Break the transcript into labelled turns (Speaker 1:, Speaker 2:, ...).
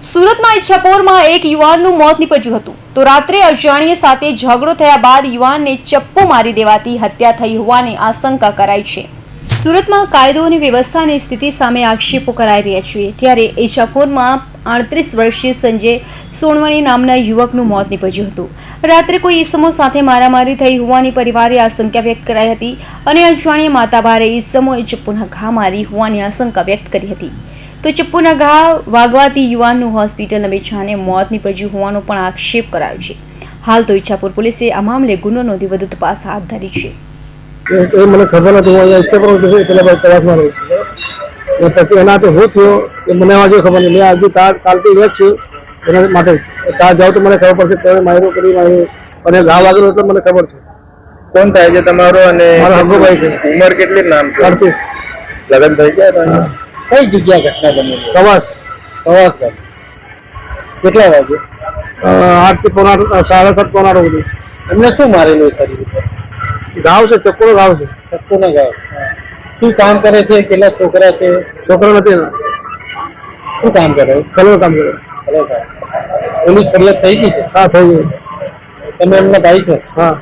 Speaker 1: સુરતમાં ઈચ્છાપોરમાં એક યુવાનનું મોત નીપજ્યું હતું તો રાત્રે અજાણ્ય સાથે ઝઘડો થયા બાદ યુવાનને ચપ્પુ મારી દેવાથી હત્યા થઈ હોવાની આશંકા કરાઈ છે। સુરતમાં કાયદો અને વ્યવસ્થાની સ્થિતિ સામે આક્ષેપો કરાઈ રહ્યા છે ત્યારે ઈચ્છાપોરમાં 38 વર્ષીય સંજય સોણવણી નામના યુવકનું મોત નીપજ્યું હતું। રાત્રે કોઈ ઈસમો સાથે મારામારી થઈ હોવાની પરિવારે આશંકા વ્યક્ત કરાઈ હતી અને અજાણ્યા માતાભારે ઈસમોએ ચપ્પુના ઘા મારી હોવાની આશંકા વ્યક્ત કરી હતી। તો ચપ્પુના ઘા વાગવાથી યુવાનનું હોસ્પિટલ નમેચાને મોત નીપજ્યું હોવાનો પણ આક્ષેપ કરાયો છે। હાલ તો ઈચ્છાપુર પોલીસે આ મામલે ગુનો નોંધી વધુ તપાસ હાથ ધરી છે।
Speaker 2: મને ખબર નથી, હું ઈચ્છાપુર પેલા તપાસમાં રહું છું, પછી એના તો હું થયો એ મને આજે ખબર નહીં। મેં હજુ કાલથી જ છું, એના માટે ત્યાં જાઉં તો મને ખબર પડશે ત્યારે માર્યો કરી માર્યો અને ઘા વાગેલો તો મને ખબર છે।
Speaker 3: કોણ થાય છે તમારો? અને
Speaker 2: મારો હગોભાઈ છે।
Speaker 3: ઉંમર કેટલી? નામ છે?
Speaker 2: 38।
Speaker 3: લગ્ન થઈ ગયા?
Speaker 2: કઈ જગ્યા ઘટના બની? પ્રવાસ
Speaker 3: કેટલા વાગે?
Speaker 2: 8 થી 7:30 પોણા 8 સુધી।
Speaker 3: એમને શું મારેલું શરીર?
Speaker 2: ઘાવ છે, ચપ્પુનો ઘાવ છે।
Speaker 3: ચપ્પુનો ઘાવ। શું કામ કરે છે? કેટલા છોકરા છે?
Speaker 2: છોકરો નથી,
Speaker 3: શું કામ કરે?
Speaker 2: કલર કામ કરે।
Speaker 3: પોલીસ ફરિયાદ થઈ ગઈ છે?
Speaker 2: હા, થઈ ગઈ।
Speaker 3: તમે એમના ભાઈ છો?
Speaker 2: હા।